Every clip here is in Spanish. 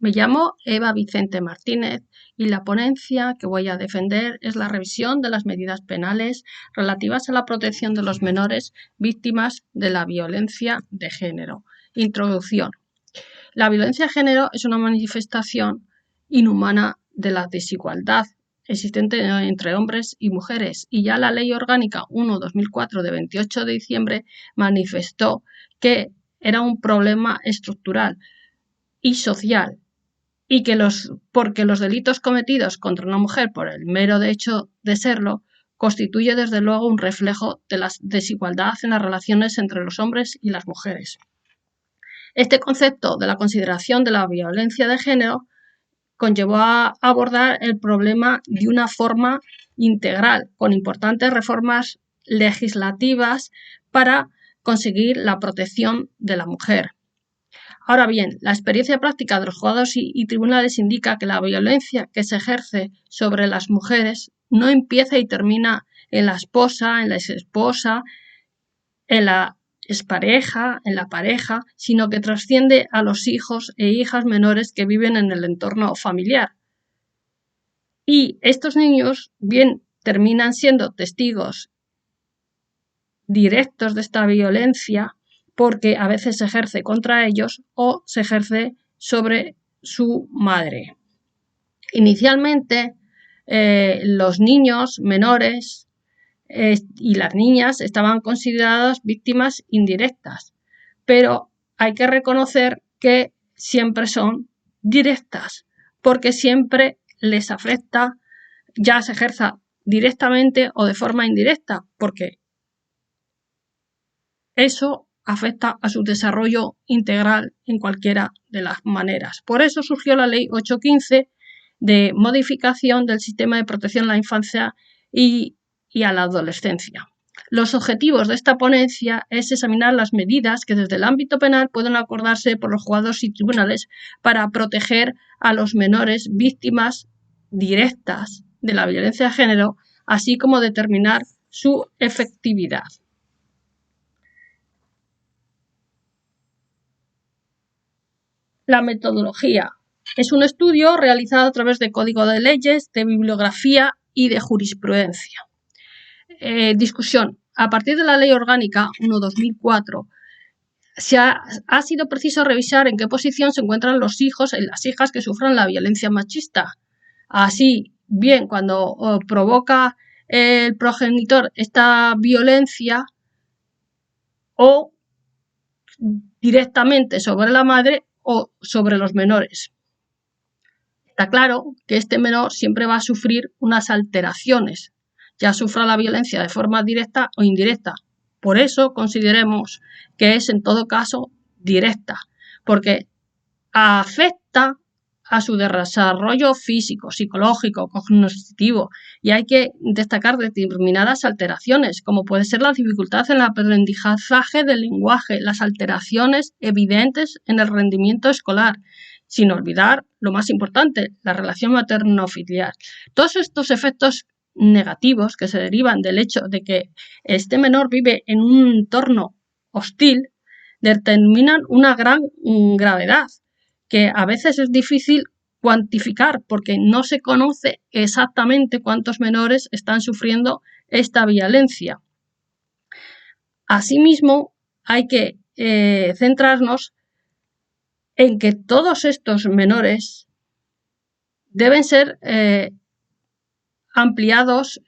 Me llamo Eva Vicente Martínez y la ponencia que voy a defender es la revisión de las medidas penales relativas a la protección de los menores víctimas de la violencia de género. Introducción. La violencia de género es una manifestación inhumana de la desigualdad existente entre hombres y mujeres, y ya la Ley Orgánica 1/2004 de 28 de diciembre manifestó que era un problema estructural y social, y que porque los delitos cometidos contra una mujer por el mero hecho de serlo constituye desde luego un reflejo de la desigualdad en las relaciones entre los hombres y las mujeres. Este concepto de la consideración de la violencia de género conllevó a abordar el problema de una forma integral, con importantes reformas legislativas para conseguir la protección de la mujer. Ahora bien, la experiencia práctica de los juzgados y tribunales indica que la violencia que se ejerce sobre las mujeres no empieza y termina en la esposa, en la exesposa, en la expareja, en la pareja, sino que trasciende a los hijos e hijas menores que viven en el entorno familiar. Y estos niños bien terminan siendo testigos directos de esta violencia, porque a veces se ejerce contra ellos o se ejerce sobre su madre. Inicialmente, los niños menores y las niñas estaban consideradas víctimas indirectas, pero hay que reconocer que siempre son directas, porque siempre les afecta, ya se ejerza directamente o de forma indirecta, porque eso afecta a su desarrollo integral en cualquiera de las maneras. Por eso surgió la Ley 815 de modificación del sistema de protección a la infancia y a la adolescencia. Los objetivos de esta ponencia es examinar las medidas que desde el ámbito penal pueden acordarse por los juzgados y tribunales para proteger a los menores víctimas directas de la violencia de género, así como determinar su efectividad. La metodología es un estudio realizado a través de código de leyes, de bibliografía y de jurisprudencia. Discusión. A partir de la Ley Orgánica 1/2004, ha sido preciso revisar en qué posición se encuentran los hijos y las hijas que sufran la violencia machista. Así bien, cuando provoca el progenitor esta violencia o directamente sobre la madre o sobre los menores. Está claro que este menor siempre va a sufrir unas alteraciones, ya sufra la violencia de forma directa o indirecta. Por eso consideremos que es en todo caso directa, porque afecta a su desarrollo físico, psicológico, cognitivo, y hay que destacar determinadas alteraciones, como puede ser la dificultad en el aprendizaje del lenguaje, las alteraciones evidentes en el rendimiento escolar, sin olvidar lo más importante, la relación materno-filial. Todos estos efectos negativos que se derivan del hecho de que este menor vive en un entorno hostil determinan una gran gravedad, que a veces es difícil cuantificar porque no se conoce exactamente cuántos menores están sufriendo esta violencia. Asimismo, hay que centrarnos en que todos estos menores deben ser ampliados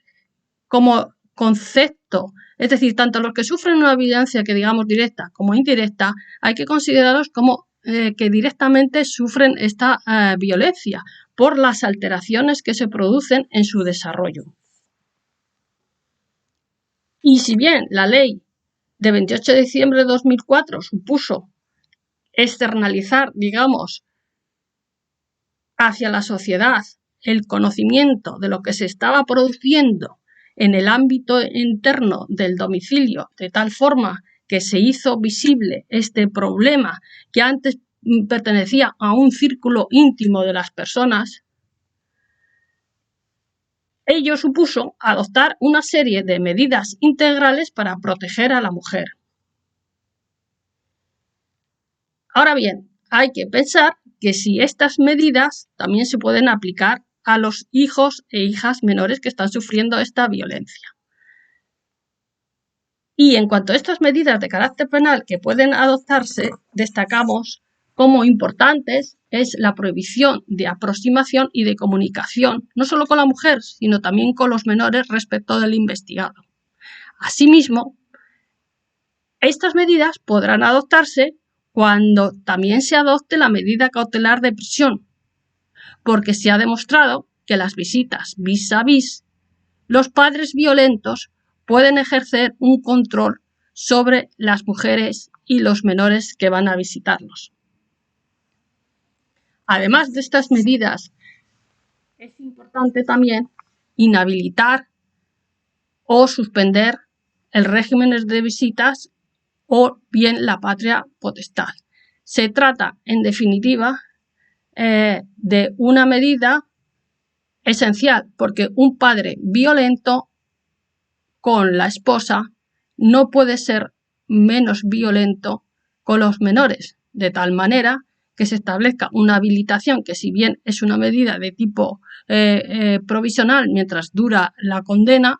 como concepto, es decir, tanto los que sufren una violencia que digamos directa como indirecta, hay que considerarlos como que directamente sufren esta violencia por las alteraciones que se producen en su desarrollo. Y si bien la ley de 28 de diciembre de 2004 supuso externalizar, digamos, hacia la sociedad el conocimiento de lo que se estaba produciendo en el ámbito interno del domicilio, de tal forma que se hizo visible este problema que antes pertenecía a un círculo íntimo de las personas, ello supuso adoptar una serie de medidas integrales para proteger a la mujer. Ahora bien, hay que pensar que si estas medidas también se pueden aplicar a los hijos e hijas menores que están sufriendo esta violencia. Y en cuanto a estas medidas de carácter penal que pueden adoptarse, destacamos como importantes es la prohibición de aproximación y de comunicación, no solo con la mujer, sino también con los menores respecto del investigado. Asimismo, estas medidas podrán adoptarse cuando también se adopte la medida cautelar de prisión, porque se ha demostrado que las visitas vis a vis, los padres violentos pueden ejercer un control sobre las mujeres y los menores que van a visitarlos. Además de estas medidas, es importante también inhabilitar o suspender el régimen de visitas o bien la patria potestad. Se trata, en definitiva, de una medida esencial, porque un padre violento con la esposa no puede ser menos violento con los menores, de tal manera que se establezca una habilitación que, si bien es una medida de tipo provisional mientras dura la condena,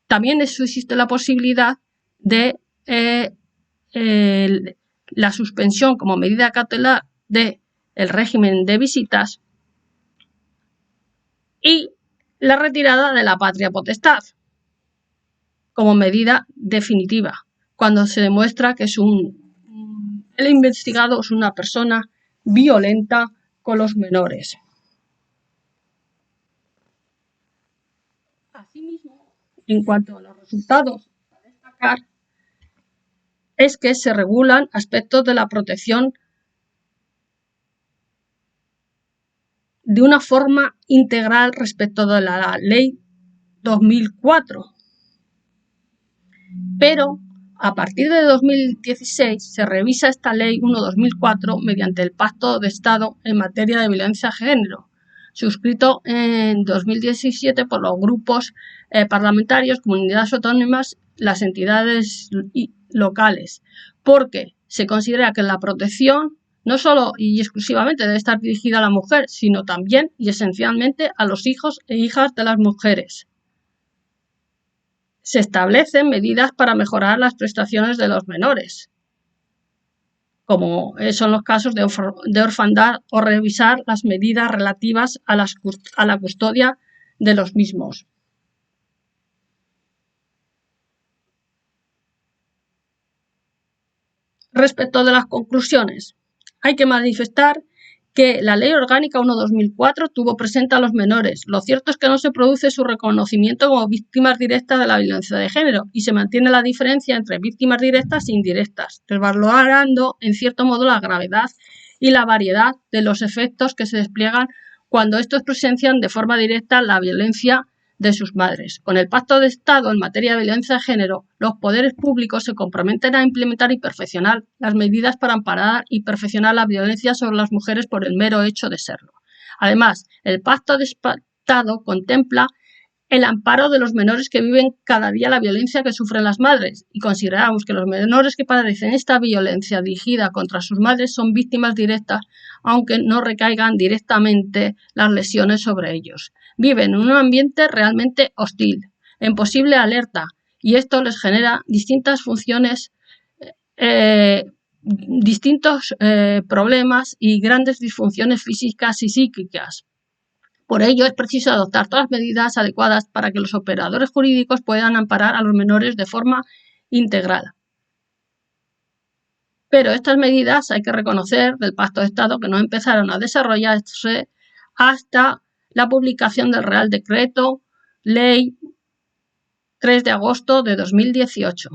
también existe la posibilidad de la suspensión como medida cautelar del régimen de visitas y la retirada de la patria potestad como medida definitiva, cuando se demuestra que el investigado es una persona violenta con los menores. Asimismo, en cuanto a los resultados a destacar, es que se regulan aspectos de la protección de una forma integral respecto de la Ley 2004. Pero a partir de 2016 se revisa esta Ley 1/2004 mediante el Pacto de Estado en materia de violencia de género, suscrito en 2017 por los grupos parlamentarios, comunidades autónomas, las entidades locales, porque se considera que la protección no solo y exclusivamente debe estar dirigida a la mujer, sino también y esencialmente a los hijos e hijas de las mujeres. Se establecen medidas para mejorar las prestaciones de los menores, como son los casos de orfandad, o revisar las medidas relativas a la custodia de los mismos. Respecto de las conclusiones, hay que manifestar que la Ley Orgánica 1/2004 tuvo presente a los menores. Lo cierto es que no se produce su reconocimiento como víctimas directas de la violencia de género y se mantiene la diferencia entre víctimas directas e indirectas, desvalorando en cierto modo la gravedad y la variedad de los efectos que se despliegan cuando estos presencian de forma directa la violencia de sus madres. Con el Pacto de Estado en materia de violencia de género, los poderes públicos se comprometen a implementar y perfeccionar las medidas para amparar y perfeccionar la violencia sobre las mujeres por el mero hecho de serlo. Además, el Pacto de Estado contempla el amparo de los menores que viven cada día la violencia que sufren las madres, y consideramos que los menores que padecen esta violencia dirigida contra sus madres son víctimas directas, aunque no recaigan directamente las lesiones sobre ellos. Viven en un ambiente realmente hostil, en posible alerta, y esto les genera distintas funciones, distintos problemas y grandes disfunciones físicas y psíquicas. Por ello, es preciso adoptar todas las medidas adecuadas para que los operadores jurídicos puedan amparar a los menores de forma integral. Pero estas medidas hay que reconocer del Pacto de Estado que no empezaron a desarrollarse hasta la publicación del Real Decreto Ley 3 de agosto de 2018.